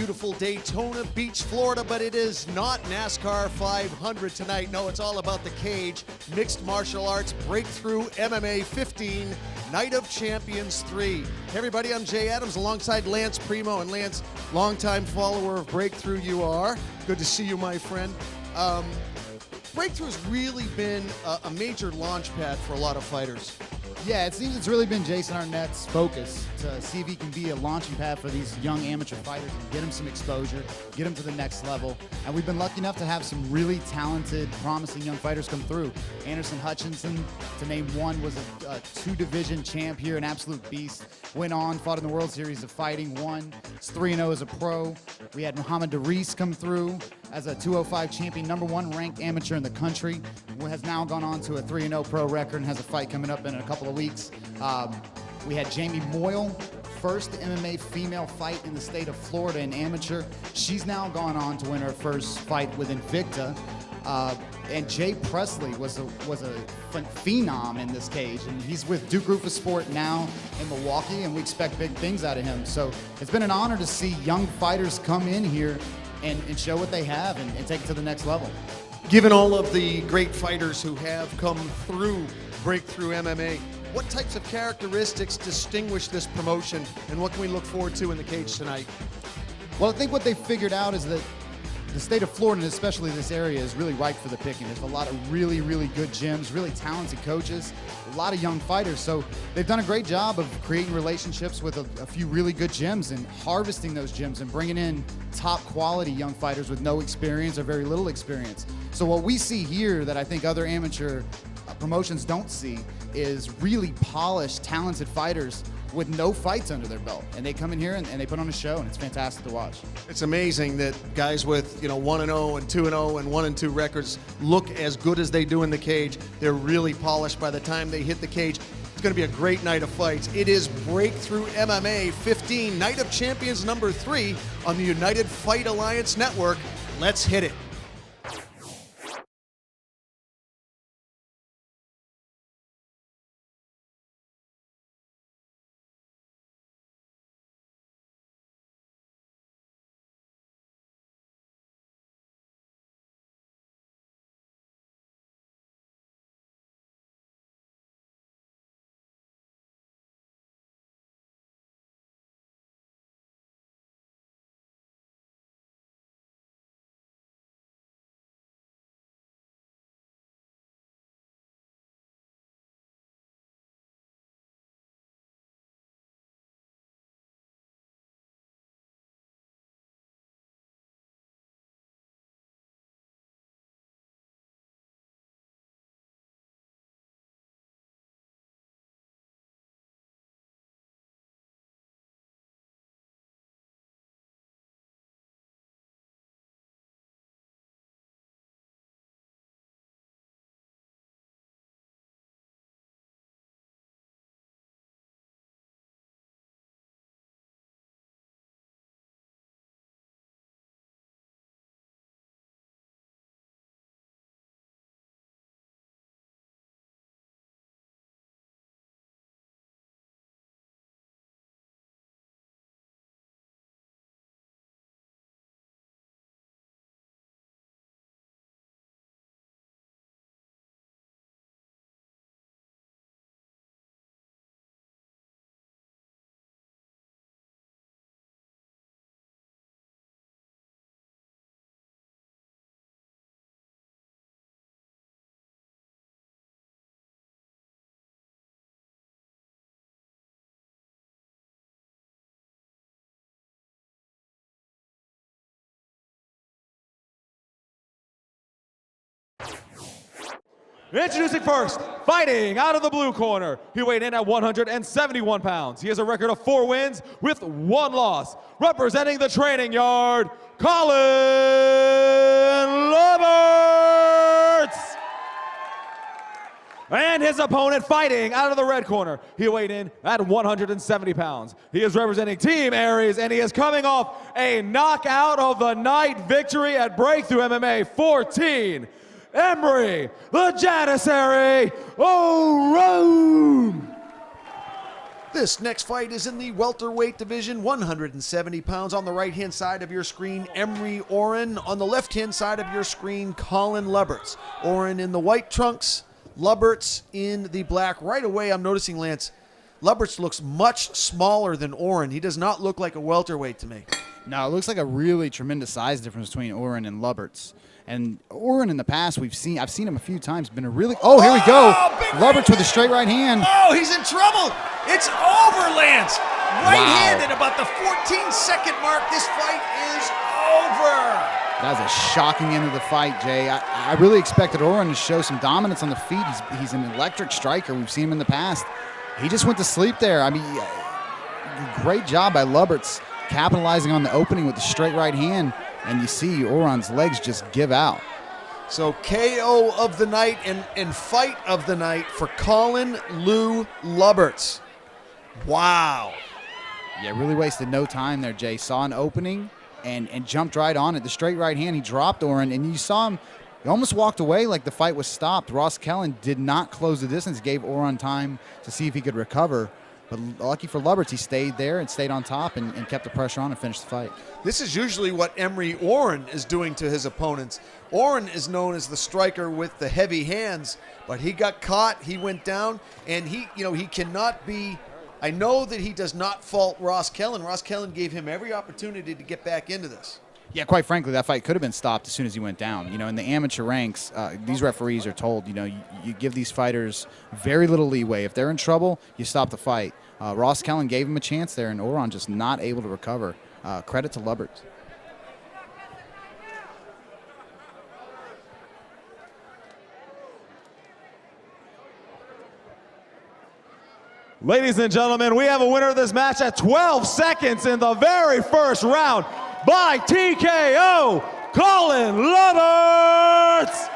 beautiful Daytona Beach, Florida, but it is not NASCAR 500 tonight. No, it's all about the cage. Mixed martial arts, breakthrough MMA 15, Night of Champions 3. Hey everybody, I'm Jay Adams alongside Lance Primo. And Lance, longtime follower of Breakthrough you are. Good to see you, my friend. Breakthrough has really been a major launch pad for a lot of fighters. Yeah, it seems it's really been Jason Arnett's focus to see if he can be a launching pad for these young amateur fighters and get them some exposure, get them to the next level. And we've been lucky enough to have some really talented, promising young fighters come through. Anderson Hutchinson, to name one, was a two-division champ here, an absolute beast. Went on, fought in the World Series of Fighting, won. He's 3-0 as a pro. We had Muhammad Daris come through as a 205 champion, #1 ranked amateur in the country, who has now gone on to a 3-0 pro record and has a fight coming up in a couple of weeks. We had Jamie Moyle, first MMA female fight in the state of Florida in amateur. She's now gone on to win her first fight with Invicta. And Jay Presley was a phenom in this cage, and he's with Duke Rufus Sport now in Milwaukee, and we expect big things out of him. So it's been an honor to see young fighters come in here and show what they have and take it to the next level. Given all of the great fighters who have come through Breakthrough MMA, what types of characteristics distinguish this promotion, and what can we look forward to in the cage tonight? Well, I think what they figured out is that the state of Florida, and especially this area, is really ripe for the picking. There's a lot of really, really good gyms, really talented coaches, a lot of young fighters. So they've done a great job of creating relationships with a few really good gyms and harvesting those gyms and bringing in top quality young fighters with no experience or very little experience. So what we see here that I think other amateur promotions don't see is really polished, talented fighters with no fights under their belt, and they come in here and they put on a show, and it's fantastic to watch. It's amazing that guys with 1-0 and 2-0 and 1-2 records look as good as they do in the cage. They're really polished by the time they hit the cage. It's going to be a great night of fights. It is Breakthrough MMA 15, Night of Champions #3 on the United Fight Alliance Network. Let's hit it. Introducing first, fighting out of the blue corner. He weighed in at 171 pounds. He has a record of 4 wins with 1 loss. Representing the training yard, Colin Roberts. And his opponent fighting out of the red corner. He weighed in at 170 pounds. He is representing Team Aries, and he is coming off a knockout of the night victory at Breakthrough MMA 14. Embry, the Janissary O'Roon. This next fight is in the welterweight division, 170 pounds. On the right-hand side of your screen, Emery Oren. On the left-hand side of your screen, Colin Luberts. Oren in the white trunks, Luberts in the black. Right away, I'm noticing, Lance, Luberts looks much smaller than Oren. He does not look like a welterweight to me. No, it looks like a really tremendous size difference between Oren and Luberts. And Oren in the past, I've seen him a few times, been a really, oh, here we go. Luberts with a straight right hand. Oh, he's in trouble. It's over, Lance. Right-handed, about the 14-second mark. This fight is over. That was a shocking end of the fight, Jay. I really expected Oren to show some dominance on the feet. He's an electric striker. We've seen him in the past. He just went to sleep there. I mean, great job by Luberts capitalizing on the opening with the straight right hand. And you see Oren's legs just give out. So KO of the night and fight of the night for Colin Lou Luberts. Wow. Yeah, really wasted no time there, Jay. Saw an opening and jumped right on it. The straight right hand, he dropped Oren, and you saw him, he almost walked away like the fight was stopped. Ross Kellen did not close the distance, gave Oren time to see if he could recover. But lucky for Luberts, he stayed there and stayed on top and kept the pressure on and finished the fight. This is usually what Emery Oren is doing to his opponents. Oren is known as the striker with the heavy hands, but he got caught, he went down, and he cannot be, I know that he does not fault Ross Kellen. Ross Kellen gave him every opportunity to get back into this. Yeah, quite frankly, that fight could have been stopped as soon as he went down. You know, in the amateur ranks, these referees are told, you give these fighters very little leeway. If they're in trouble, you stop the fight. Ross Kellen gave him a chance there, and Oren just not able to recover. Credit to Luberts. Ladies and gentlemen, we have a winner of this match at 12 seconds in the very first round by TKO, Colin Luberts.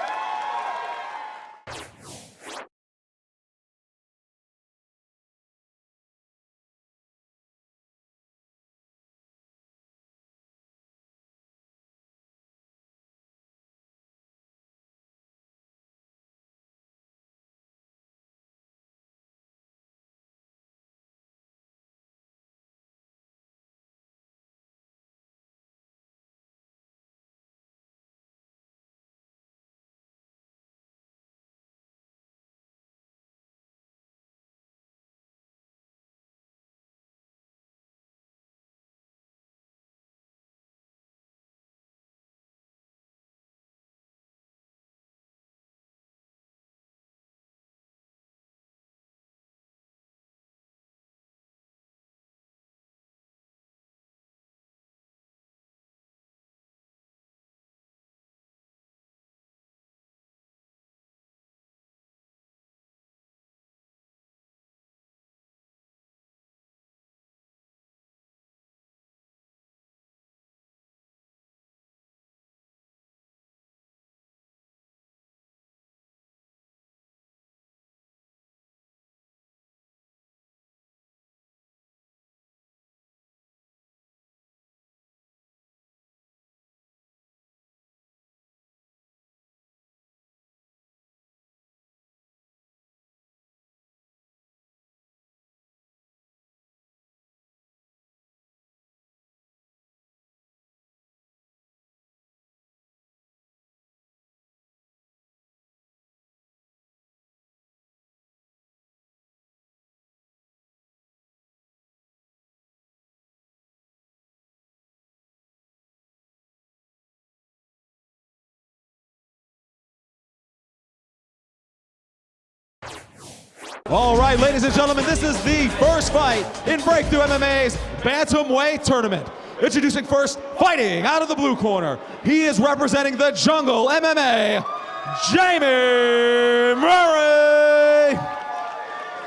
All right, ladies and gentlemen, this is the first fight in Breakthrough MMA's Bantamweight Tournament. Introducing first, fighting out of the blue corner. He is representing the Jungle MMA, Jamie Murray.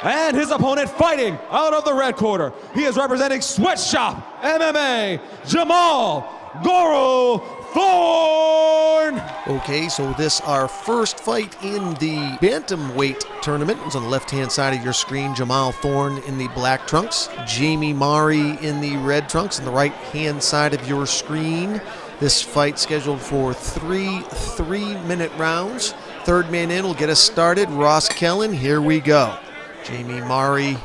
And his opponent fighting out of the red corner. He is representing Sweatshop MMA, Jamal Goro Thorne. Okay, so this our first fight in the Bantamweight tournament. It's on the left-hand side of your screen. Jamal Thorne in the black trunks. Jamie Murray in the red trunks. On the right-hand side of your screen. This fight scheduled for three 3-minute rounds. Third man in will get us started. Ross Kellen, here we go. Jamie Murray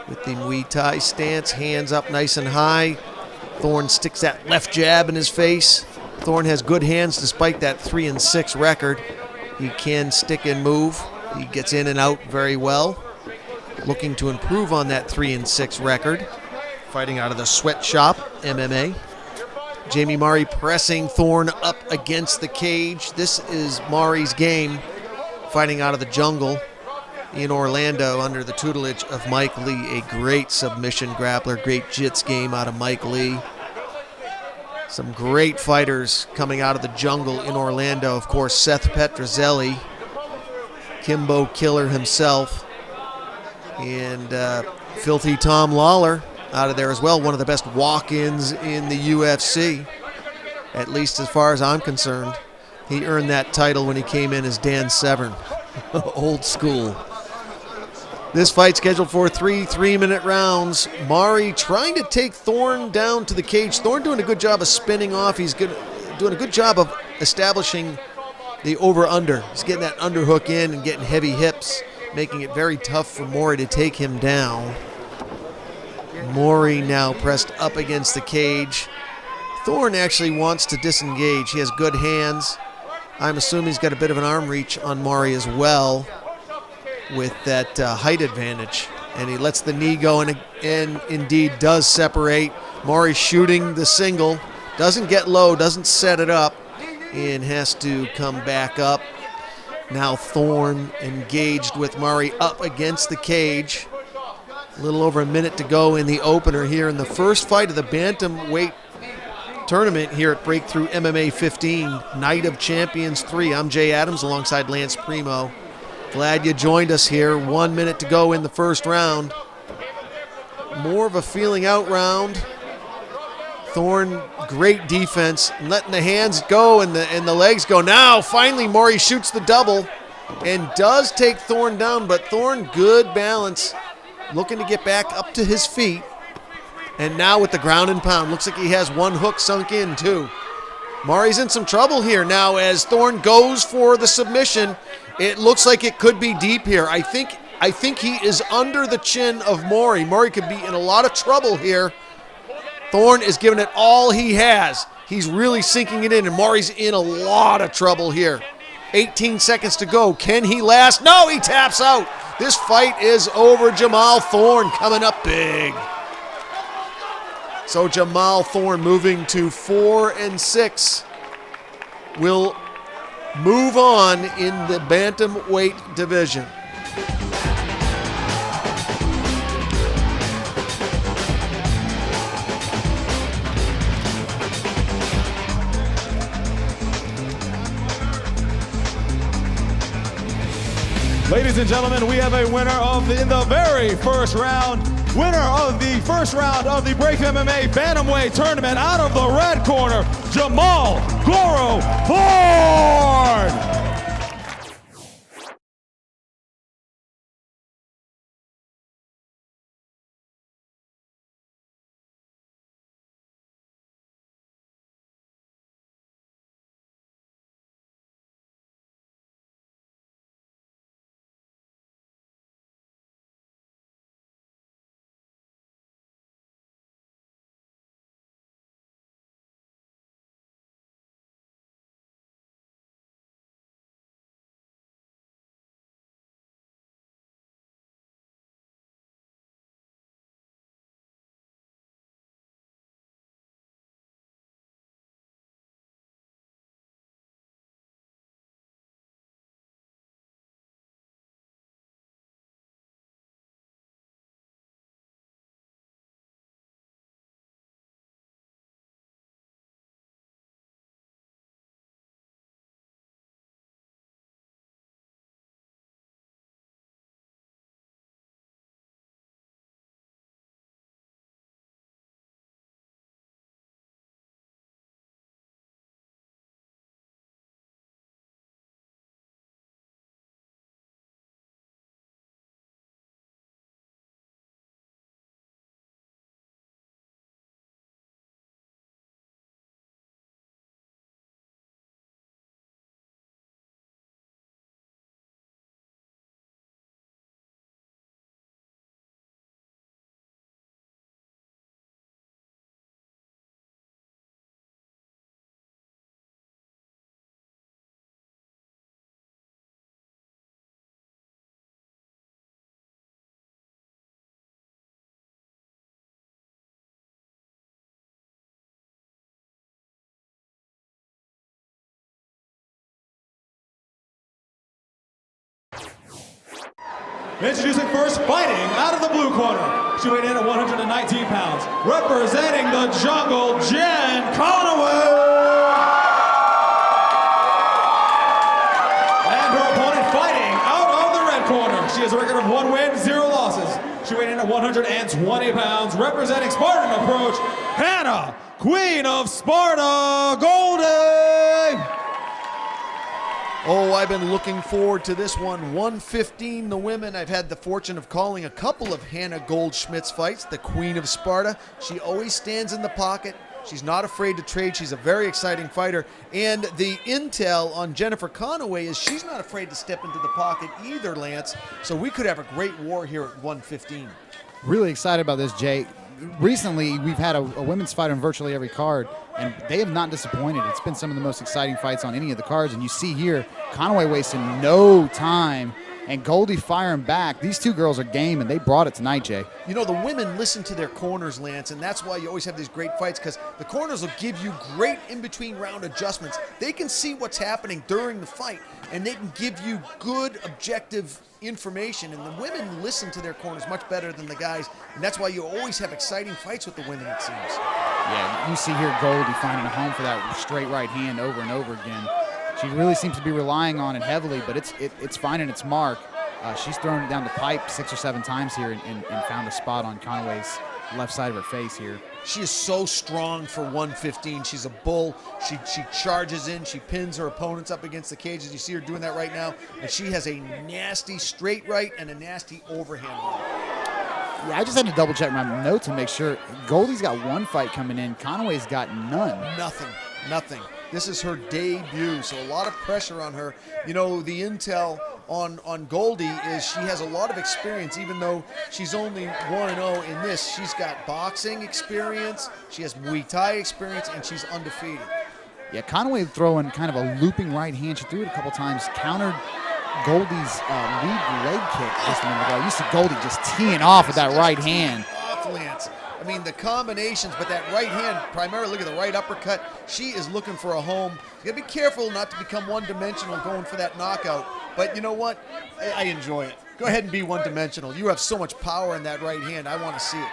with the Muay Thai stance, hands up nice and high. Thorne sticks that left jab in his face. Thorne has good hands despite that 3-6 record. He can stick and move. He gets in and out very well. Looking to improve on that 3-6 record. Fighting out of the Sweatshop MMA. Jamie Murray pressing Thorne up against the cage. This is Murray's game, fighting out of the jungle in Orlando under the tutelage of Mike Lee. A great submission grappler, great jits game out of Mike Lee. Some great fighters coming out of the jungle in Orlando. Of course, Seth Petrozelli, Kimbo Killer himself, and Filthy Tom Lawler out of there as well. One of the best walk-ins in the UFC, at least as far as I'm concerned. He earned that title when he came in as Dan Severn. Old school. This fight scheduled for 3 3-minute rounds. Murray trying to take Thorne down to the cage. Thorne doing a good job of spinning off. He's doing a good job of establishing the over-under. He's getting that underhook in and getting heavy hips, making it very tough for Murray to take him down. Murray now pressed up against the cage. Thorne actually wants to disengage. He has good hands. I'm assuming he's got a bit of an arm reach on Murray as well, with that height advantage. And he lets the knee go and indeed does separate. Murray shooting the single. Doesn't get low, doesn't set it up, and has to come back up. Now Thorne engaged with Murray up against the cage. A little over a minute to go in the opener here in the first fight of the bantamweight tournament here at Breakthrough MMA 15, Night of Champions 3. I'm Jay Adams alongside Lance Primo. Glad you joined us here. 1 minute to go in the first round. More of a feeling out round. Thorne, great defense, letting the hands go and the legs go. Now, finally, Murray shoots the double and does take Thorne down, but Thorne, good balance, looking to get back up to his feet. And now with the ground and pound, looks like he has one hook sunk in too. Murray's in some trouble here now as Thorne goes for the submission. It looks like it could be deep here. I think he is under the chin of Murray. Murray could be in a lot of trouble here. Thorne is giving it all he has. He's really sinking it in, and Murray's in a lot of trouble here. 18 seconds to go. Can he last? No, he taps out. This fight is over. Jamal Thorne coming up big. So Jamal Thorne moving to 4-6 will move on in the bantamweight division. Ladies and gentlemen, we have a winner in the very first round. Winner of the first round of the Breakthrough MMA Bantamweight Tournament out of the red corner, Jamal Goro Thorne. Introducing first, fighting out of the blue corner. She weighed in at 119 pounds. Representing the jungle, Jen Conaway. And her opponent fighting out of the red corner. She has a record of 1 win, 0 losses. She weighed in at 120 pounds. Representing Spartan Approach, Hannah, Queen of Sparta, Goldie. Oh, I've been looking forward to this one. 115, the women. I've had the fortune of calling a couple of Hannah Goldschmidt's fights, the Queen of Sparta. She always stands in the pocket. She's not afraid to trade. She's a very exciting fighter. And the intel on Jennifer Conaway is she's not afraid to step into the pocket either, Lance. So we could have a great war here at 115. Really excited about this, Jay. Recently, we've had a women's fight on virtually every card, and they have not disappointed. It's been some of the most exciting fights on any of the cards, and you see here, Conaway wasting no time, and Goldie firing back. These two girls are game, and they brought it tonight, Jay. You know, the women listen to their corners, Lance, and that's why you always have these great fights, because the corners will give you great in-between round adjustments. They can see what's happening during the fight, and they can give you good, objective information, and the women listen to their corners much better than the guys, and that's why you always have exciting fights with the women, it seems. Yeah, you see here Goldie finding a home for that straight right hand over and over again. She really seems to be relying on it heavily, but it's finding its mark. She's thrown it down the pipe 6 or 7 times here and found a spot on Conaway's left side of her face here. She is so strong for 115. She's a bull. She charges in. She pins her opponents up against the cage, as you see her doing that right now. And she has a nasty straight right and a nasty overhand right. Yeah, I just had to double check my notes and make sure. Goldie's got 1 fight coming in. Conaway's got none. Nothing. This is her debut, so a lot of pressure on her. You know, the intel on Goldie is she has a lot of experience, even though she's only 1-0 in this. She's got boxing experience, she has Muay Thai experience, and she's undefeated. Yeah, Conaway throwing kind of a looping right hand. She threw it a couple times, countered Goldie's lead leg kick just a minute ago. You see Goldie just teeing off with that right hand. Off, Lance. I mean, the combinations, but that right hand, primarily, look at the right uppercut. She is looking for a home. You gotta be careful not to become one-dimensional going for that knockout. But you know what? I enjoy it. Go ahead and be one-dimensional. You have so much power in that right hand. I want to see it.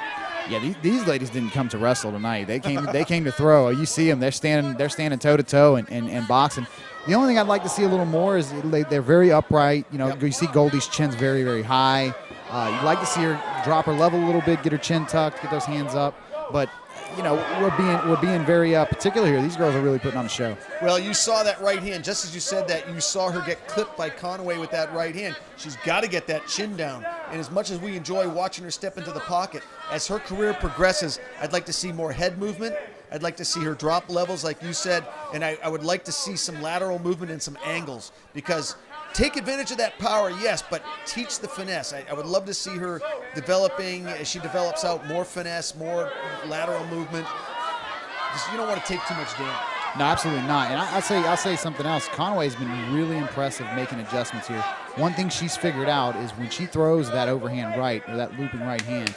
Yeah, these ladies didn't come to wrestle tonight. They came to throw. You see them. They're standing toe-to-toe and boxing. The only thing I'd like to see a little more is they're very upright. You know, You see Goldie's chin's very, very high. You'd like to see her drop her level a little bit, get her chin tucked, get those hands up. But, you know, we're being very particular here. These girls are really putting on a show. Well, you saw that right hand. Just as you said that, you saw her get clipped by Conaway with that right hand. She's got to get that chin down. And as much as we enjoy watching her step into the pocket, as her career progresses, I'd like to see more head movement. I'd like to see her drop levels, like you said, and I would like to see some lateral movement and some angles, because take advantage of that power, yes, but teach the finesse. I would love to see her developing, as she develops out, more finesse, more lateral movement. Just, you don't want to take too much damage. No, absolutely not. And I'll say something else. Conaway's been really impressive making adjustments here. One thing she's figured out is when she throws that overhand right, or that looping right hand,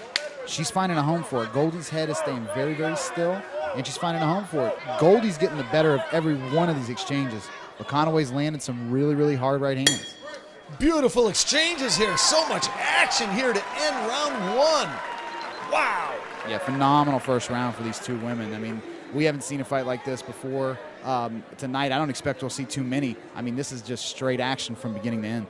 she's finding a home for it. Goldie's head is staying very, very still, and she's finding a home for it. Goldie's getting the better of every one of these exchanges, but Conaway's landed some really, really hard right hands. Beautiful exchanges here. So much action here to end round 1. Wow. Yeah, phenomenal first round for these two women. I mean, we haven't seen a fight like this before. Tonight, I don't expect we'll see too many. I mean, this is just straight action from beginning to end.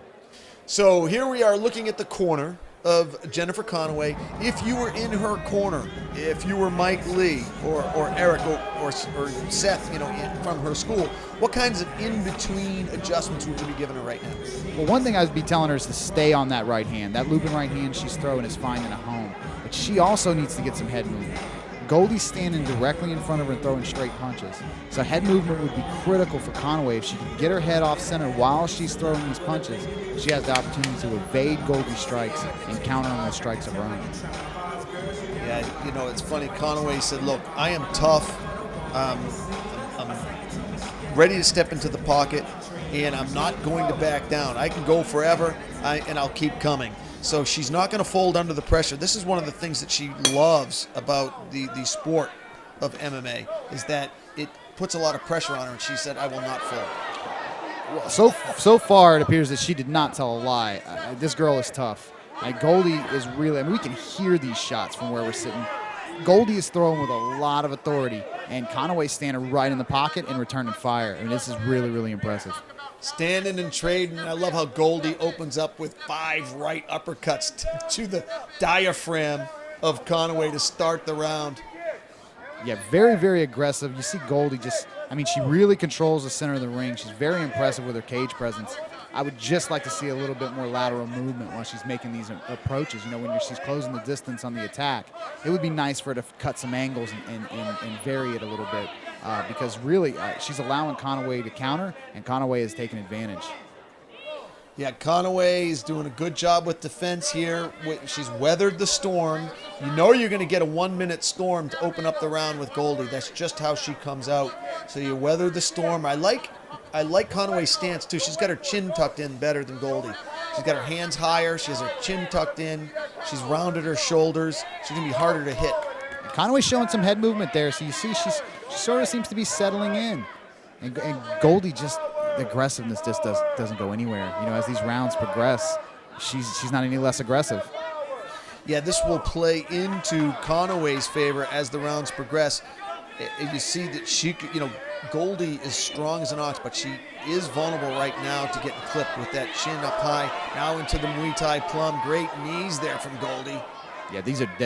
So here we are looking at the corner of Jennifer Conaway. If you were in her corner, if you were Mike Lee or Eric or Seth, you know, from her school, what kinds of in-between adjustments would you be giving her right now? Well, one thing I'd be telling her is to stay on that right hand. That looping right hand she's throwing is finding a home, but she also needs to get some head movement. Goldie's standing directly in front of her and throwing straight punches. So head movement would be critical for Conaway. If she can get her head off center while she's throwing these punches, she has the opportunity to evade Goldie's strikes and counter on those strikes of her own. Yeah, you know, it's funny. Conaway said, look, I am tough. I'm ready to step into the pocket, and I'm not going to back down. I can go forever, and I'll keep coming. So she's not going to fold under the pressure. This is one of the things that she loves about the sport of MMA, is that it puts a lot of pressure on her, and she said, I will not fold. Well, so far, it appears that she did not tell a lie. This girl is tough. Goldie is really, we can hear these shots from where we're sitting. Goldie is throwing with a lot of authority, and Conaway's standing right in the pocket and returning fire. This is really, really impressive. Standing and trading. I love how Goldie opens up with 5 right uppercuts to the diaphragm of Conaway to start the round. Yeah, very, very aggressive. You see Goldie she really controls the center of the ring. She's very impressive with her cage presence. I would just like to see a little bit more lateral movement while she's making these approaches. When she's closing the distance on the attack, it would be nice for her to cut some angles and vary it a little bit because really she's allowing Conaway to counter, and Conaway is taking advantage. Yeah, Conaway is doing a good job with defense here. She's weathered the storm. You know you're going to get a 1-minute storm to open up the round with Goldie. That's just how she comes out. So you weather the storm. I like Conaway's stance too. She's got her chin tucked in better than Goldie. She's got her hands higher. She has her chin tucked in. She's rounded her shoulders. She's going to be harder to hit. Conaway's showing some head movement there. So you see she sort of seems to be settling in. And Goldie the aggressiveness just doesn't go anywhere. As these rounds progress, she's not any less aggressive. Yeah, this will play into Conaway's favor as the rounds progress. You see that Goldie is strong as an ox, but she is vulnerable right now to getting clipped with that chin up high. Now into the Muay Thai plum. Great knees there from Goldie. Yeah,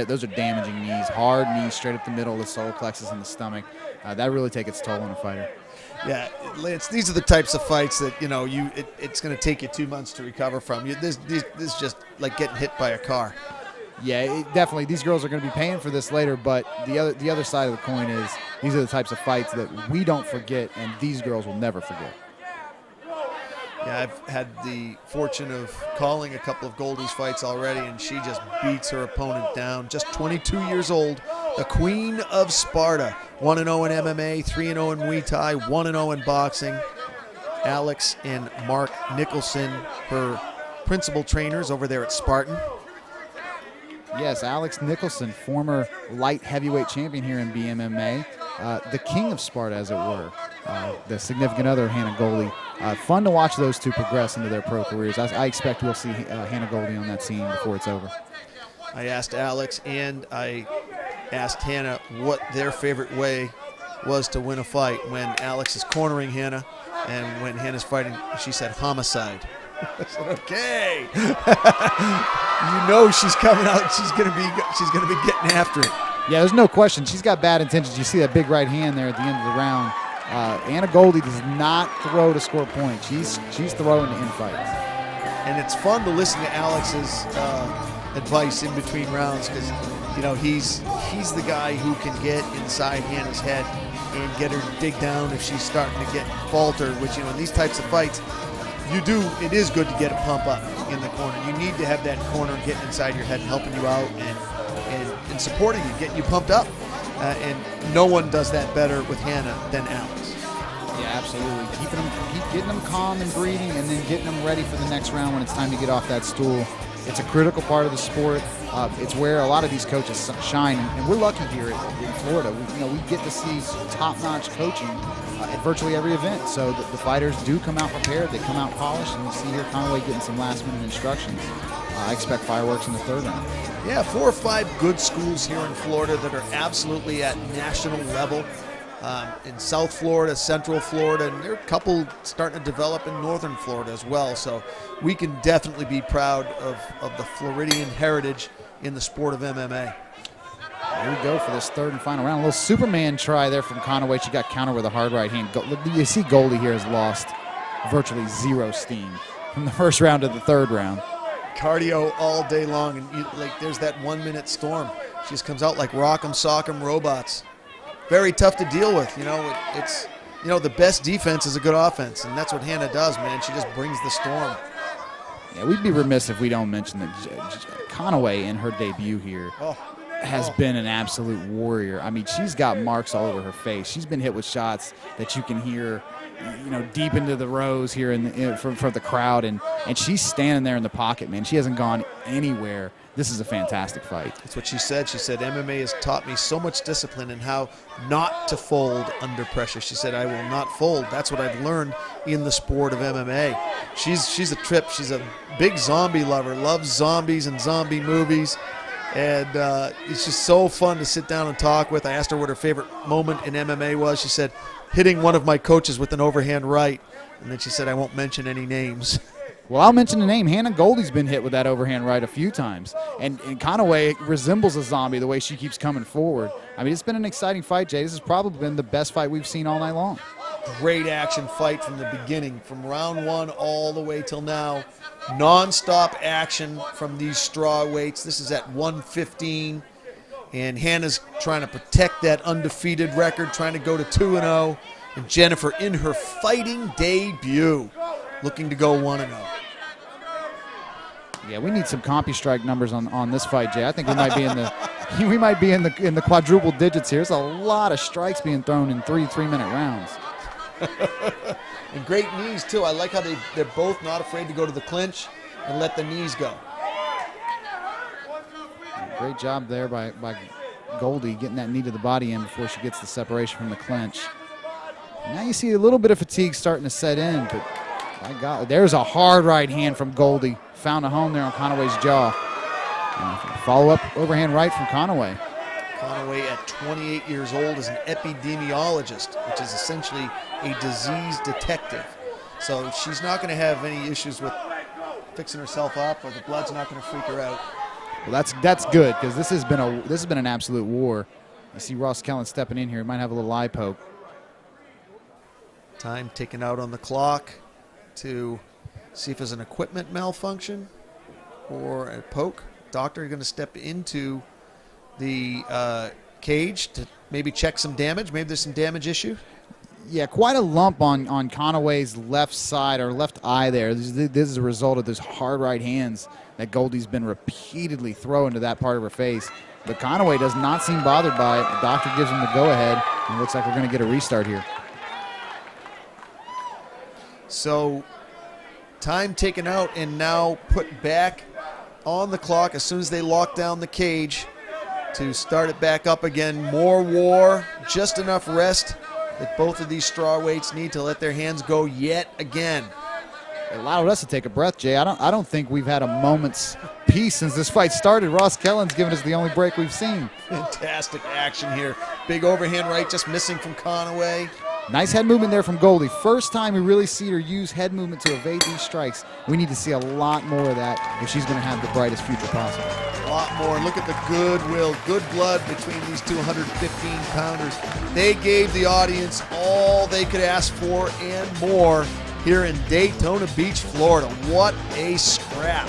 those are damaging knees. Hard knees straight up the middle of the solar plexus and the stomach. That really takes its toll on a fighter. Yeah, Lance, these are the types of fights that, it's going to take you 2 months to recover from. This is just like getting hit by a car. Yeah, definitely. These girls are going to be paying for this later, but the other side of the coin is these are the types of fights that we don't forget, and these girls will never forget. Yeah, I've had the fortune of calling a couple of Goldie's fights already, and she just beats her opponent down. Just 22 years old, the Queen of Sparta. 1-0 in MMA, 3-0 in Muay Thai, 1-0 in boxing. Alex and Mark Nicholson, her principal trainers over there at Spartan. Yes, Alex Nicholson, former light heavyweight champion here in BMMA. The king of Sparta, as it were. The significant other, Hannah Goldie. Fun to watch those two progress into their pro careers. I expect we'll see Hannah Goldie on that scene before it's over. I asked Alex and I asked Hannah what their favorite way was to win a fight. When Alex is cornering Hannah and when Hannah's fighting, she said homicide. I said, okay. She's coming out. She's gonna be getting after it. Yeah, there's no question. She's got bad intentions. You see that big right hand there at the end of the round. Hannah Goldie does not throw to score points. She's throwing to end fights. And it's fun to listen to Alex's advice in between rounds because he's the guy who can get inside Hannah's head and get her to dig down if she's starting to get falter. Which in these types of fights, it is good to get a pump up in the corner. You need to have that corner getting inside your head and helping you out and supporting you, getting you pumped up. And no one does that better with Hannah than Alex. Yeah, absolutely. Keep getting them calm and breathing, and then getting them ready for the next round when it's time to get off that stool. It's a critical part of the sport. It's where a lot of these coaches shine, and we're lucky here in Florida. We get to see top-notch coaching at virtually every event. So the fighters do come out prepared. They come out polished, and we see here Conaway getting some last-minute instructions. I expect fireworks in the third round. Yeah, 4 or 5 good schools here in Florida that are absolutely at national level. In South Florida, Central Florida, and there are a couple starting to develop in Northern Florida as well. So we can definitely be proud of the Floridian heritage in the sport of MMA. Here we go for this third and final round. A little Superman try there from Conaway. She got countered with a hard right hand. You see Goldie here has lost virtually 0 steam from the first round to the third round. Cardio all day long, and there's that 1-minute storm. She just comes out like rock'em sock'em robots. Very tough to deal with. It's the best defense is a good offense, and that's what Hannah does, man. She just brings the storm. Yeah, we'd be remiss if we don't mention that Conaway in her debut here has been an absolute warrior. I mean, she's got marks all over her face. She's been hit with shots that you can hear deep into the rows here for the crowd, and she's standing there in the pocket, man. She hasn't gone anywhere. This is a fantastic fight. That's what she said. She said, MMA has taught me so much discipline and how not to fold under pressure. She said, I will not fold. That's what I've learned in the sport of MMA. She's a trip. She's a big zombie lover, loves zombies and zombie movies. And it's just so fun to sit down and talk with. I asked her what her favorite moment in MMA was. She said, hitting one of my coaches with an overhand right. And then she said, I won't mention any names. Well, I'll mention the name. Hannah Goldie's been hit with that overhand right a few times. And Conaway resembles a zombie the way she keeps coming forward. I mean, it's been an exciting fight, Jay. This has probably been the best fight we've seen all night long. Great action fight from the beginning, from round one all the way till now. Non-stop action from these straw weights. This is at 115. And Hannah's trying to protect that undefeated record, trying to go to 2-0. And Jennifer in her fighting debut, looking to go 1-0. Yeah, we need some CompuStrike numbers on this fight, Jay. I think we might be in the quadruple digits here. There's a lot of strikes being thrown in three-minute rounds. And great knees too. I like how they're both not afraid to go to the clinch and let the knees go. Great job there by Goldie getting that knee to the body in before she gets the separation from the clinch. Now you see a little bit of fatigue starting to set in, but my God, there's a hard right hand from Goldie. Found a home there on Conaway's jaw. Follow-up overhand right from Conaway. Conaway at 28 years old is an epidemiologist, which is essentially a disease detective. So she's not going to have any issues with fixing herself up, or the blood's not going to freak her out. Well, that's good, because this has been an absolute war. You see Ross Kellen stepping in here. He might have a little eye poke. Time ticking out on the clock to see if there's an equipment malfunction or a poke. Doctor going to step into the cage to maybe check some damage. Maybe there's some damage issue. Yeah, quite a lump on Conaway's left side or left eye there. This is a result of those hard right hands that Goldie's been repeatedly throwing to that part of her face. But Conaway does not seem bothered by it. The doctor gives him the go-ahead, and it looks like we're going to get a restart here. So time taken out and now put back on the clock as soon as they lock down the cage to start it back up again. More war, just enough rest that both of these straw weights need to let their hands go yet again. It allowed us to take a breath, Jay. I don't think we've had a moment's peace since this fight started. Ross Kellen's given us the only break we've seen. Fantastic action here. Big overhand right just missing from Conaway. Nice head movement there from Goldie. First time we really see her use head movement to evade these strikes. We need to see a lot more of that if she's going to have the brightest future possible. A lot more. Look at the goodwill, good blood between these 215-pounders. They gave the audience all they could ask for and more here in Daytona Beach, Florida. What a scrap.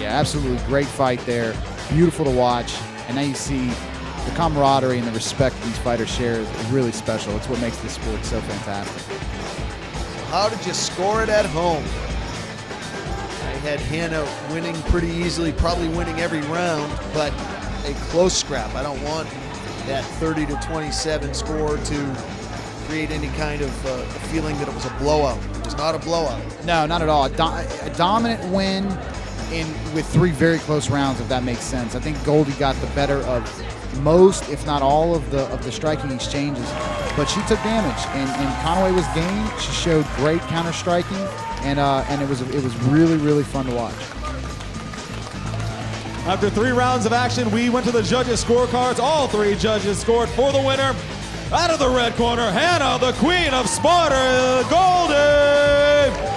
Yeah, absolutely great fight there. Beautiful to watch. And now you see the camaraderie and the respect these fighters share is really special. It's what makes this sport so fantastic. How did you score it at home? I had Hannah winning pretty easily, probably winning every round, but a close scrap. I don't want that 30-27 score to create any kind of feeling that it was a blowout. It was not a blowout. No, not at all. A dominant win with three very close rounds, if that makes sense. I think Goldie got the better of most, if not all, of the striking exchanges, but she took damage, and Conaway was game. She showed great counter striking, and it was really, really fun to watch. After 3 rounds of action, we went to the judges' scorecards. All 3 judges scored for the winner. Out of the red corner, Hannah, the Queen of Sparta, Goldie.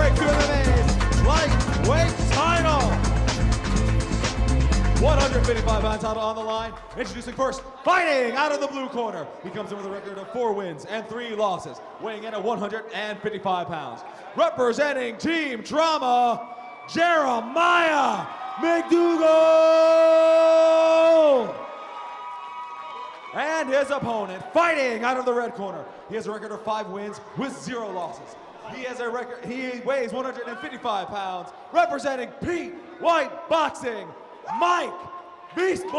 Breakthrough MMA's lightweight title. 155 pound title on the line. Introducing first, fighting out of the blue corner. He comes in with a record of 4 wins and 3 losses, weighing in at 155 pounds. Representing Team Drama, Jeremiah McDougal! And his opponent, fighting out of the red corner. He has a record of 5 wins with 0 losses. He weighs 155 pounds, representing Pete White Boxing, Mike Beast Boy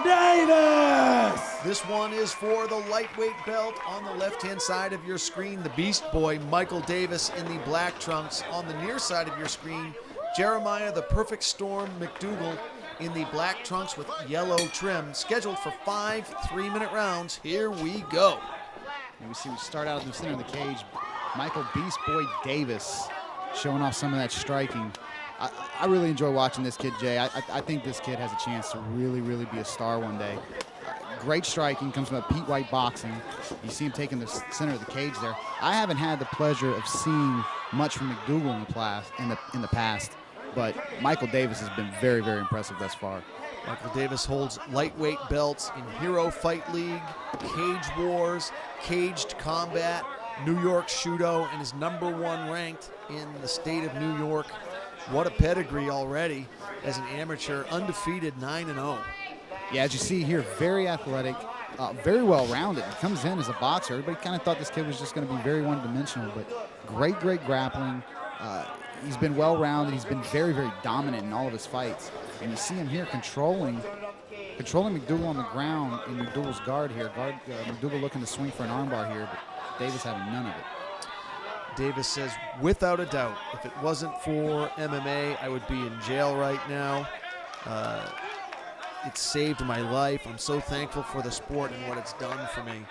Davis! This one is for the lightweight belt. On the left-hand side of your screen, the Beast Boy, Michael Davis, in the black trunks. On the near side of your screen, Jeremiah the Perfect Storm McDougal in the black trunks with yellow trim. Scheduled for 5 3-minute rounds. Here we go. And we start out in the center of the cage. Michael Beast Boy Davis showing off some of that striking. I really enjoy watching this kid, Jay. I think this kid has a chance to really, really be a star one day. Great striking, comes from Pete White Boxing. You see him taking the center of the cage there. I haven't had the pleasure of seeing much from McDougal in the past, but Michael Davis has been very, very impressive thus far. Michael Davis holds lightweight belts in Hero Fight League, Cage Wars, Caged Combat, New York Shudo, and is #1 ranked in the state of New York. What a pedigree already as an amateur, undefeated 9-0. Yeah, as you see here, very athletic, very well-rounded. He comes in as a boxer. Everybody kind of thought this kid was just going to be very one-dimensional, but great, great grappling. He's been well-rounded. He's been very, very dominant in all of his fights. And you see him here controlling McDougal on the ground in McDougal's guard here. McDougal looking to swing for an armbar here, but Davis having none of it. Davis says, without a doubt, if it wasn't for MMA, I would be in jail right now. It saved my life. I'm so thankful for the sport and what it's done for me.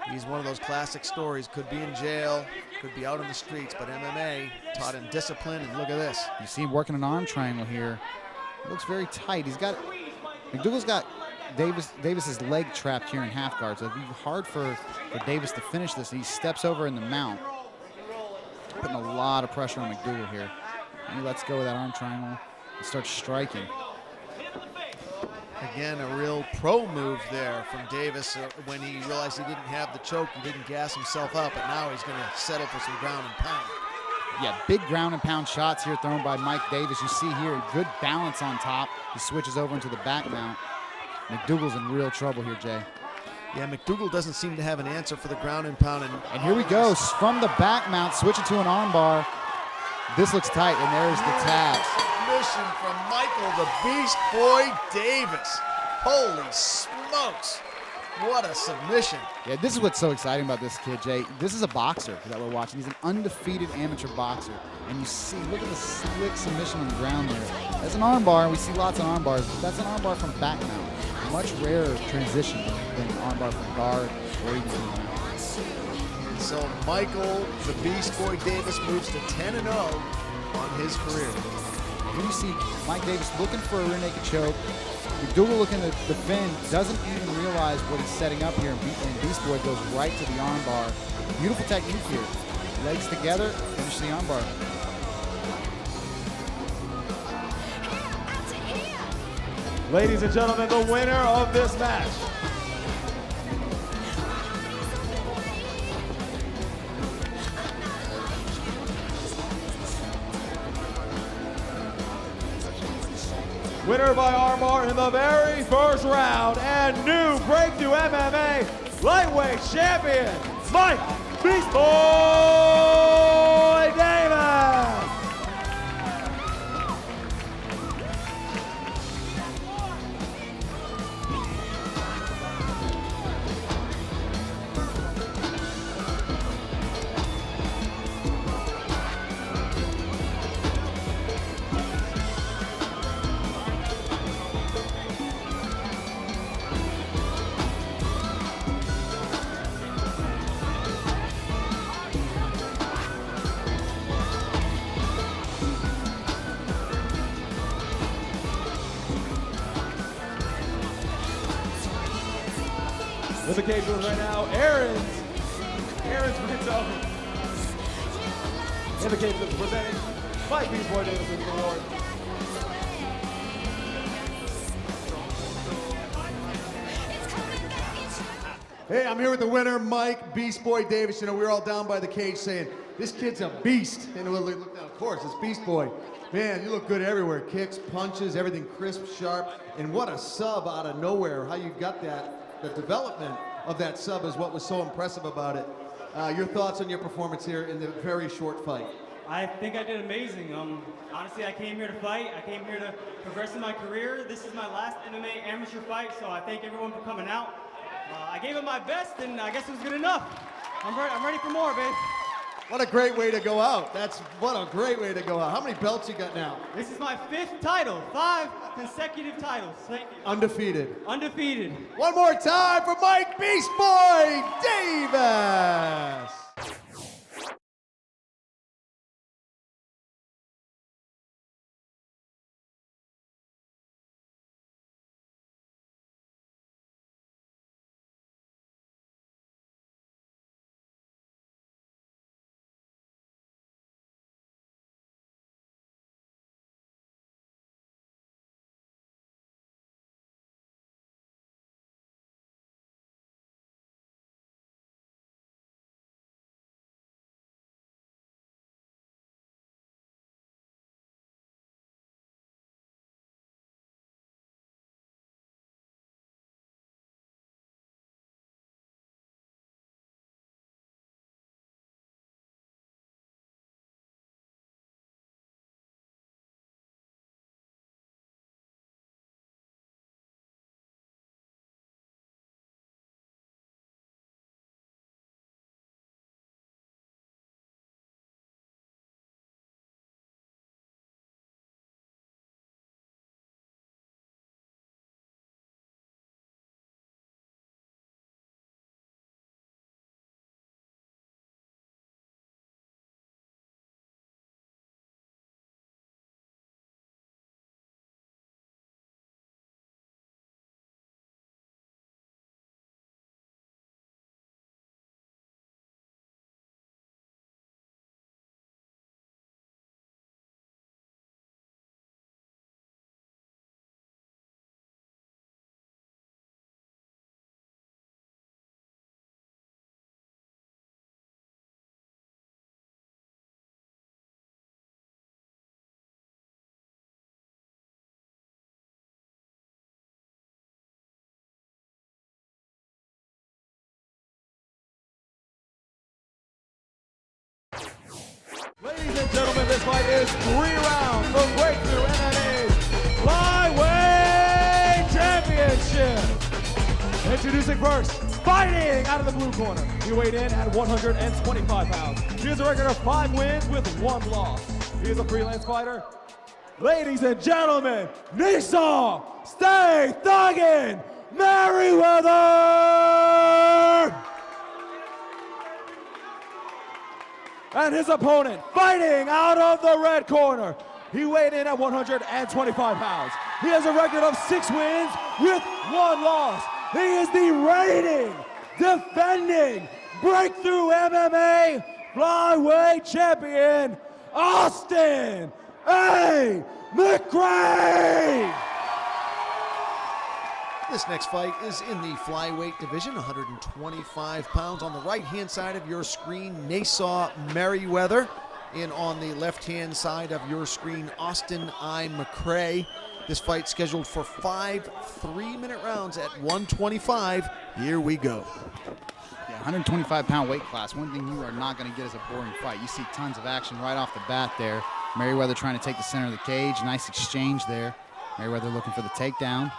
He's one of those classic stories. Could be in jail, could be out on the streets, but MMA taught him discipline, and look at this. You see him working an arm triangle here. It looks very tight. McDougal's got Davis's leg trapped here in half guard, so it'd be hard for Davis to finish this. He steps over in the mount, putting a lot of pressure on McDougal here. And he lets go of that arm triangle and starts striking. Again, a real pro move there from Davis when he realized he didn't have the choke. He didn't gas himself up, but now he's going to settle for some ground and pound. Yeah, big ground and pound shots here thrown by Mike Davis. You see here, good balance on top. He switches over into the back mount. McDougal's in real trouble here, Jay. Yeah, McDougal doesn't seem to have an answer for the ground and pound. And here we go, from the back mount, switching to an armbar. This looks tight, and there's the tap. Submission from Michael the Beast Boy Davis. Holy smokes. What a submission. Yeah, this is what's so exciting about this kid, Jay. This is a boxer that we're watching. He's an undefeated amateur boxer. And you see, look at the slick submission on the ground there. That's an armbar, and we see lots of armbars, but that's an armbar from back mount. Much rarer transition than an armbar from guard or even from the mount. So Michael the Beast Boy Davis moves to 10-0 on his career. Here you see Mike Davis looking for a rear naked choke. McDougal looking to defend, doesn't even realize what he's setting up here, and Beast Boy goes right to the armbar. Beautiful technique here. Legs together, finish the armbar. Ladies and gentlemen, the winner of this match. Winner by armbar in the very first round, and new Breakthrough MMA lightweight champion, Mike Beast Boy Davis! With the cage rules right now, Aaron's brings over in the cage that's presenting by Beast Boy Davison's award. Hey, I'm here with the winner, Mike Beast Boy Davis. You know, we were all down by the cage saying, this kid's a beast. And we look down, of course, it's Beast Boy. Man, you look good everywhere. Kicks, punches, everything crisp, sharp. And what a sub out of nowhere. How you got that, the development of that sub is what was so impressive about it. Your thoughts on your performance here in the very short fight? I think I did amazing. Honestly, I came here to fight. I came here to progress in my career. This is my last MMA amateur fight, so I thank everyone for coming out. I gave it my best, and I guess it was good enough. I'm ready for more, babe. What a great way to go out. What a great way to go out. How many belts you got now? This is my 5th title, 5 consecutive titles. Thank you. Undefeated. Undefeated. One more time for Mike Beast Boy Davis. Ladies and gentlemen, this fight is 3 rounds for Breakthrough MMA's Flyweight Championship. Introducing first, fighting out of the blue corner. He weighed in at 125 pounds. He has a record of 5 wins with 1 loss. He is a freelance fighter. Ladies and gentlemen, Nissan, stay thuggin' Merriweather! And his opponent, fighting out of the red corner. He weighed in at 125 pounds. He has a record of 6 wins with 1 loss. He is the reigning, defending, Breakthrough MMA Flyweight Champion, Austin A. McRae! This next fight is in the flyweight division, 125 pounds. On the right-hand side of your screen, Nassau Merriweather. And on the left-hand side of your screen, Austin I. McRae. This fight scheduled for 5 3-minute rounds at 125. Here we go. Yeah, 125-pound weight class. One thing you are not going to get is a boring fight. You see tons of action right off the bat there. Merriweather trying to take the center of the cage. Nice exchange there. Merriweather looking for the takedown.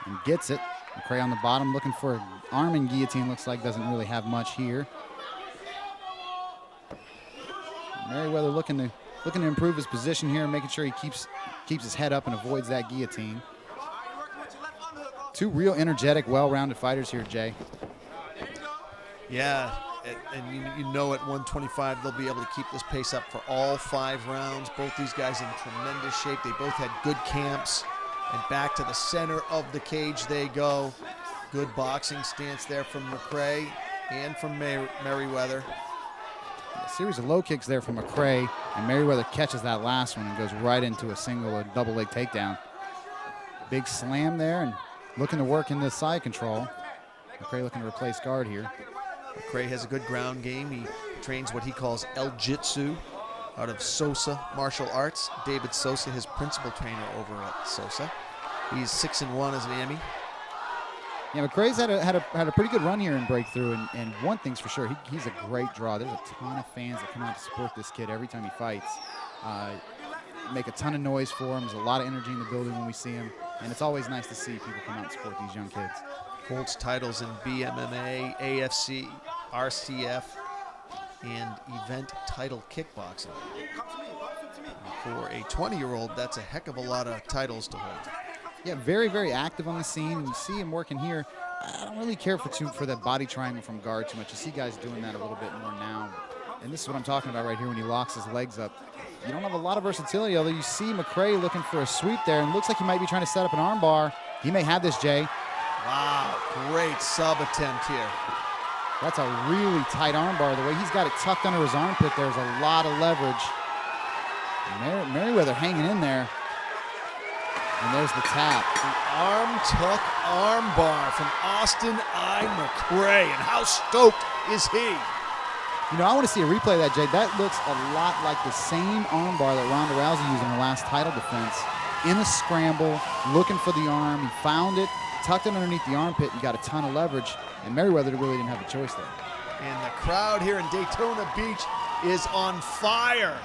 And gets it. McRae on the bottom looking for an arm and guillotine. Looks like doesn't really have much here. Merriweather looking to improve his position here, making sure he keeps his head up and avoids that guillotine. 2 real energetic, well-rounded fighters here, Jay. Yeah, and you know at 125 they'll be able to keep this pace up for all 5 rounds. Both these guys in tremendous shape. They both had good camps. And back to the center of the cage they go. Good boxing stance there from McRae and from Merriweather. A series of low kicks there from McCray, and Merriweather catches that last one and goes right into a single or double leg takedown. Big slam there and looking to work in the side control. McCray looking to replace guard here. McCray has a good ground game. He trains what he calls El-Jitsu out of Sosa Martial Arts. David Sosa, his principal trainer over at Sosa. He's 6-1 as an Emmy. Yeah, McCray's had a pretty good run here in Breakthrough, and one thing's for sure, he's a great draw. There's a ton of fans that come out to support this kid every time he fights. Make a ton of noise for him. There's a lot of energy in the building when we see him, and it's always nice to see people come out and support these young kids. Holds titles in BMMA, AFC, RCF, and event title kickboxing. For a 20-year-old, that's a heck of a lot of titles to hold. Yeah, very, very active on the scene, and you see him working here. I don't really care for that body triangle from guard too much. You see guys doing that a little bit more now, and this is what I'm talking about right here when he locks his legs up. You don't have a lot of versatility, although you see McCray looking for a sweep there, and looks like he might be trying to set up an arm bar. He may have this, Jay. Wow, great sub attempt here. That's a really tight arm bar. The way he's got it tucked under his armpit, there's a lot of leverage. Merriweather hanging in there. And there's the tap. The arm tuck arm bar from Austin I. McCray. And how stoked is he? You know, I want to see a replay of that, Jay. That looks a lot like the same arm bar that Ronda Rousey used in her last title defense. In a scramble, looking for the arm. He found it, tucked it underneath the armpit, and got a ton of leverage. And Merriweather really didn't have a choice there. And the crowd here in Daytona Beach is on fire.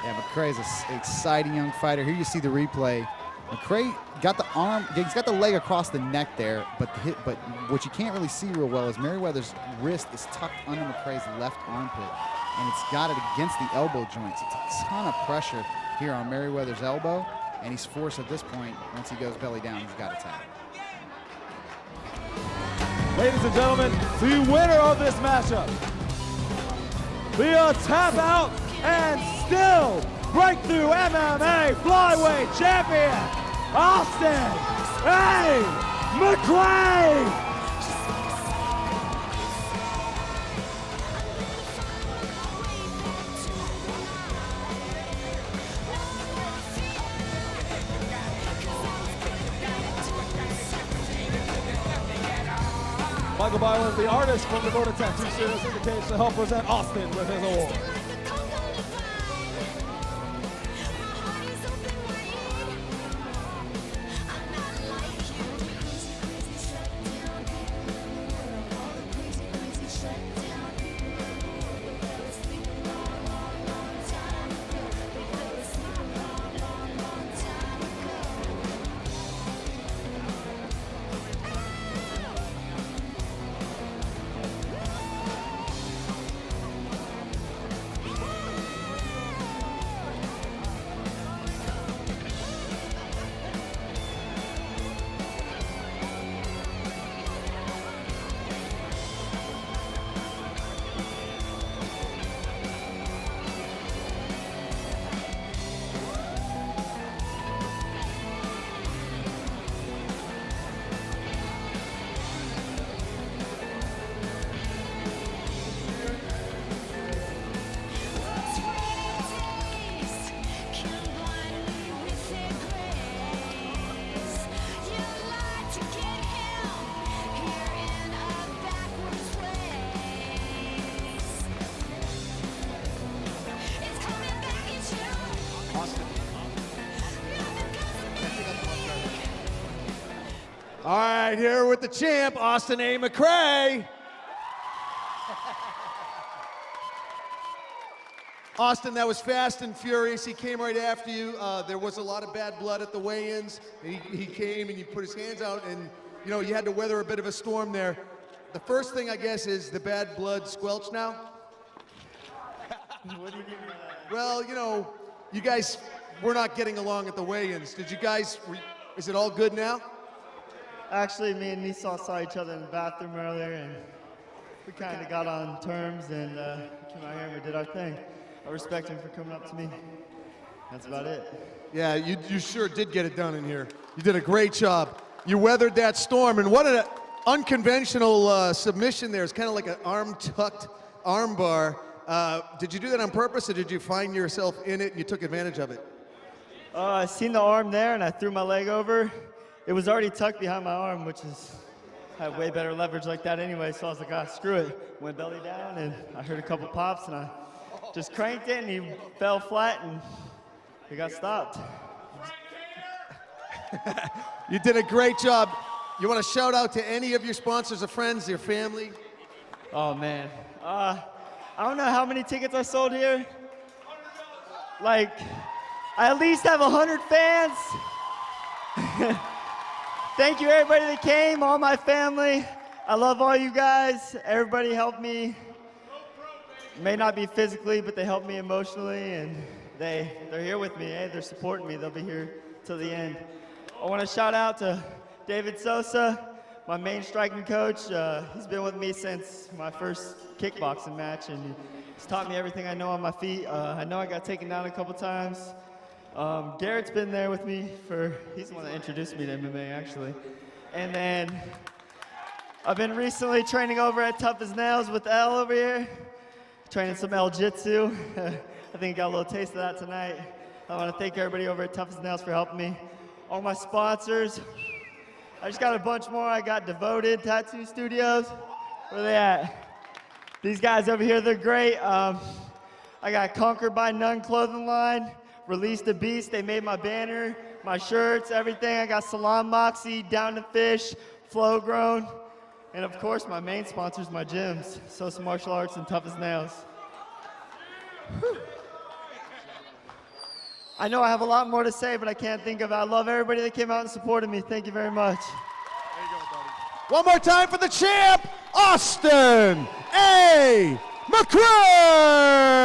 Yeah, McCray's an exciting young fighter. Here you see the replay. McCray got the arm, he's got the leg across the neck there, but what you can't really see real well is Merriweather's wrist is tucked under McCray's left armpit, and it's got it against the elbow joints. It's a ton of pressure here on Merriweather's elbow, and he's forced at this point, once he goes belly down, he's got to tap. Ladies and gentlemen, the winner of this matchup, the tap out and still Breakthrough MMA flyweight champion, Austin A. McCray. Michael Byron, the artist from the Motor Tattoo Studios, indicates to help present Austin with his award. All right, here with the champ, Austin A. McCray. Austin, that was fast and furious. He came right after you. There was a lot of bad blood at the weigh-ins. He came and he put his hands out, and you know, you had to weather a bit of a storm there. The first thing, I guess, is the bad blood squelched now? What do you mean by that? Well, you know, you guys were not getting along at the weigh-ins. Did you guys, is it all good now? Actually, me and Nissan saw each other in the bathroom earlier, and we kind of got on terms, and came out here and we did our thing. I respect him for coming up to me. That's about it. Yeah, you sure did get it done in here. You did a great job. You weathered that storm, and what unconventional submission there. It's kind of like an arm-tucked arm bar. Did you do that on purpose, or did you find yourself in it and you took advantage of it? I seen the arm there, and I threw my leg over. It was already tucked behind my arm, which is I have way better leverage like that anyway, so I was like, ah, screw it. Went belly down, and I heard a couple pops, and I just cranked it, and he fell flat, and he got stopped. You did a great job. You want to shout out to any of your sponsors or friends, your family? Oh, man. I don't know how many tickets I sold here. Like, I at least have 100 fans. Thank you, everybody that came, all my family. I love all you guys. Everybody helped me. May not be physically, but they helped me emotionally, and they're here with me. Hey, they're supporting me. They'll be here till the end. I want to shout out to David Sosa, my main striking coach. He's been with me since my first kickboxing match, and he's taught me everything I know on my feet. I know I got taken down a couple times. Garrett's been there with me he's the one that introduced me to MMA, actually. And then I've been recently training over at Tough as Nails with Elle over here, training some El-Jitsu. I think I got a little taste of that tonight. I want to thank everybody over at Tough as Nails for helping me. All my sponsors. I just got a bunch more. I got Devoted Tattoo Studios. Where are they at? These guys over here, they're great. I got Conquered by None clothing line. Release the Beast, they made my banner, my shirts, everything. I got Salon Moxie, Down to Fish, Flow Grown, and of course my main sponsors, my gyms, Sosa Martial Arts and Tough as Nails. Whew. I know I have a lot more to say, but I can't think of it. I love everybody that came out and supported me. Thank you very much. There you go, buddy. One more time for the champ, Austin A. McCray.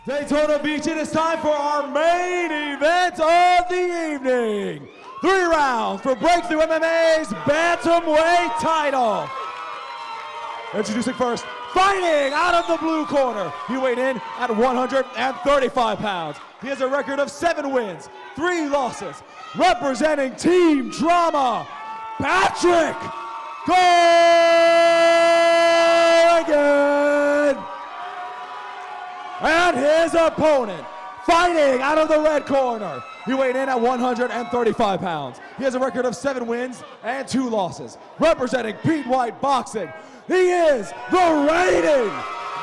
Daytona Beach, it is time for our main event of the evening. 3 rounds for Breakthrough MMA's Bantamweight title. Introducing first, fighting out of the blue corner. He weighed in at 135 pounds. He has a record of 7 wins, 3 losses. Representing Team Drama, Patrick Corrigan. And his opponent, fighting out of the red corner. He weighed in at 135 pounds. He has a record of 7 wins and 2 losses. Representing Pete White Boxing, he is the reigning,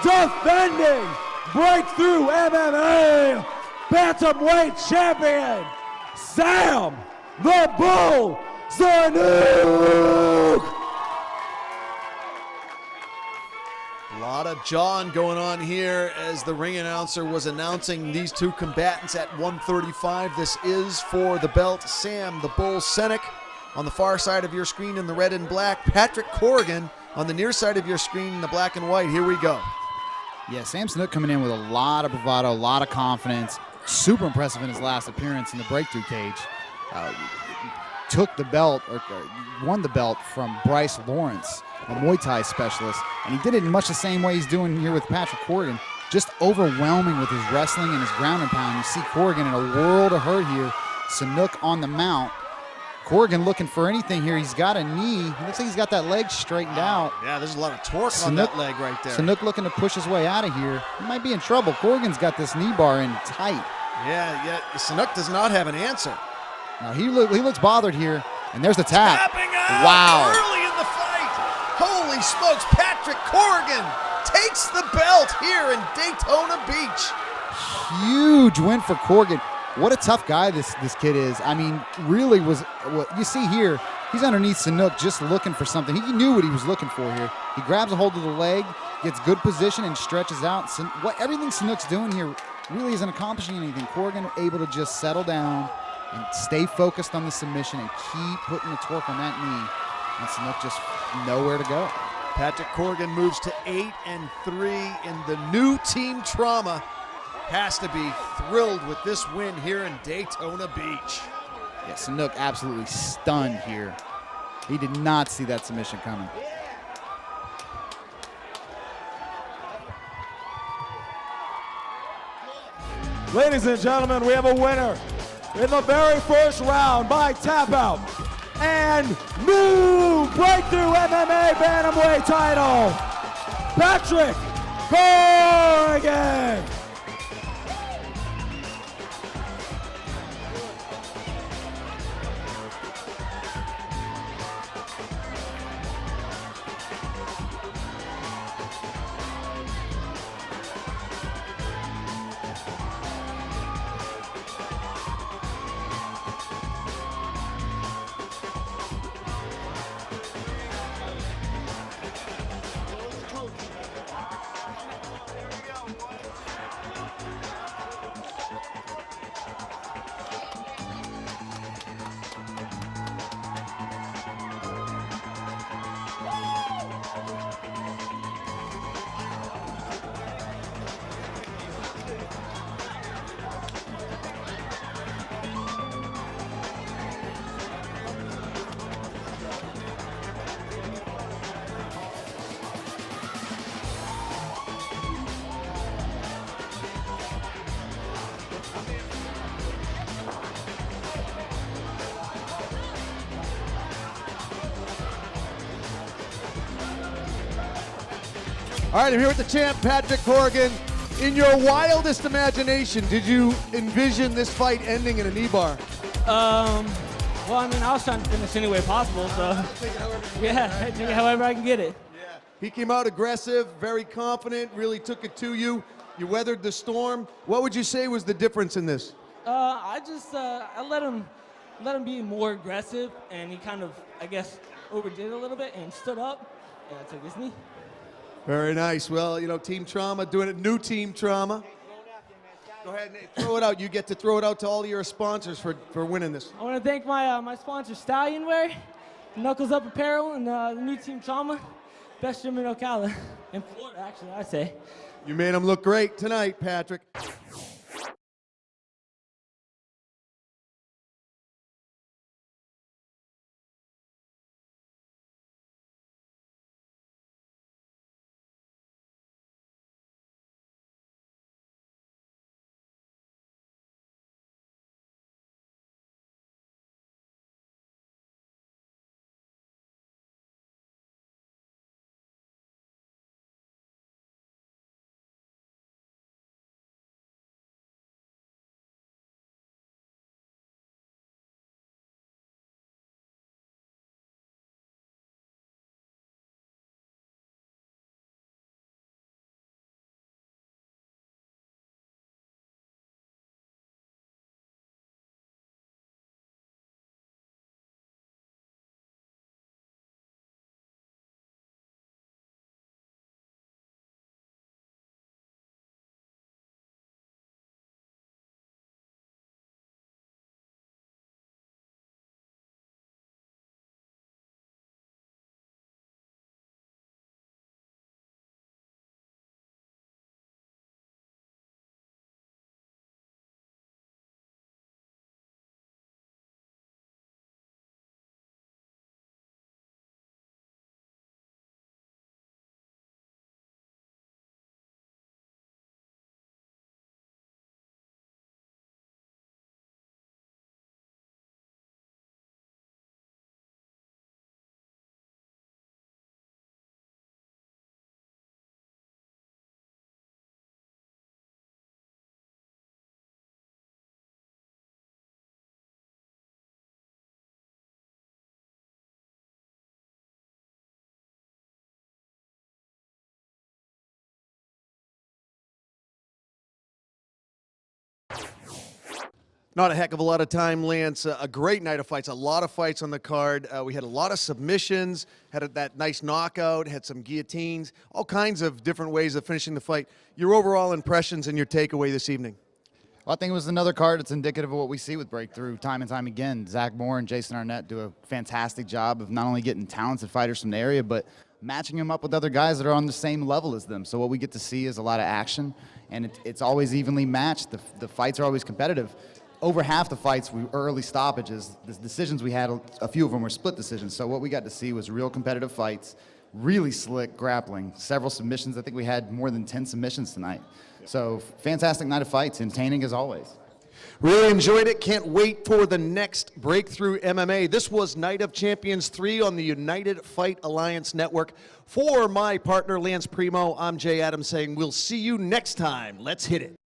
defending Breakthrough MMA Bantamweight Champion, Sam the Bull, Zanuck! A lot of jawing going on here as the ring announcer was announcing these two combatants at 135. This is for the belt. Sam the Bull Senek on the far side of your screen in the red and black. Patrick Corrigan on the near side of your screen in the black and white. Here we go. Yeah, Sam Snook coming in with a lot of bravado, a lot of confidence. Super impressive in his last appearance in the breakthrough cage. Took the belt, or won the belt from Bryce Lawrence, a Muay Thai specialist, and he did it in much the same way he's doing here with Patrick Corrigan, just overwhelming with his wrestling and his ground and pound. You see Corrigan in a world of hurt here. Snook on the mount. Corrigan looking for anything here. He's got a knee. He looks like he's got that leg straightened out. Yeah, there's a lot of torque on that leg right there. Snook looking to push his way out of here. He might be in trouble. Corrigan's got this knee bar in tight. Yeah, Snook does not have an answer. Now he looks bothered here, and there's the tap. Tapping out Wow. early in the fight. Holy smokes, Patrick Corrigan takes the belt here in Daytona Beach. Huge win for Corrigan. What a tough guy this kid is. I mean, really was what you see here. He's underneath Snook just looking for something. He knew what he was looking for here. He grabs a hold of the leg, gets good position, and stretches out. Everything Snook's doing here really isn't accomplishing anything. Corrigan able to just settle down and stay focused on the submission and keep putting the torque on that knee. And Snook just nowhere to go. Patrick Corrigan moves to 8-3 in the new Team Trauma. Has to be thrilled with this win here in Daytona Beach. Yeah, Snook absolutely stunned here. He did not see that submission coming. Ladies and gentlemen, we have a winner in the very first round by tap out and new breakthrough MMA Bantamweight title, Patrick Corrigan. All right, I'm here with the champ, Patrick Corrigan. In your wildest imagination, did you envision this fight ending in a knee bar? Well, I mean, I was trying to finish any way possible, so yeah, take it however I can get it. Yeah. He came out aggressive, very confident, really took it to you. You weathered the storm. What would you say was the difference in this? I let him be more aggressive, and he kind of, I guess, overdid it a little bit and stood up, and I took his knee. Very nice. Well, you know, Team Trauma, doing it, new Team Trauma. Go ahead and throw it out. You get to throw it out to all your sponsors for winning this. I want to thank my sponsor, Stallion Wear, Knuckles Up Apparel, and the new Team Trauma, best gym in Ocala, in Florida, actually, I'd say. You made them look great tonight, Patrick. Not a heck of a lot of time, Lance. A great night of fights, a lot of fights on the card. We had a lot of submissions, had that nice knockout, had some guillotines, all kinds of different ways of finishing the fight. Your overall impressions and your takeaway this evening? Well, I think it was another card that's indicative of what we see with Breakthrough time and time again. Zach Moore and Jason Arnett do a fantastic job of not only getting talented fighters from the area, but matching them up with other guys that are on the same level as them. So what we get to see is a lot of action, and it's always evenly matched. The fights are always competitive. Over half the fights were early stoppages. The decisions we had, a few of them were split decisions. So what we got to see was real competitive fights, really slick grappling, several submissions. I think we had more than 10 submissions tonight. So fantastic night of fights, entertaining as always. Really enjoyed it. Can't wait for the next Breakthrough MMA. This was Night of Champions 3 on the United Fight Alliance Network. For my partner, Lance Primo, I'm Jay Adams saying we'll see you next time. Let's hit it.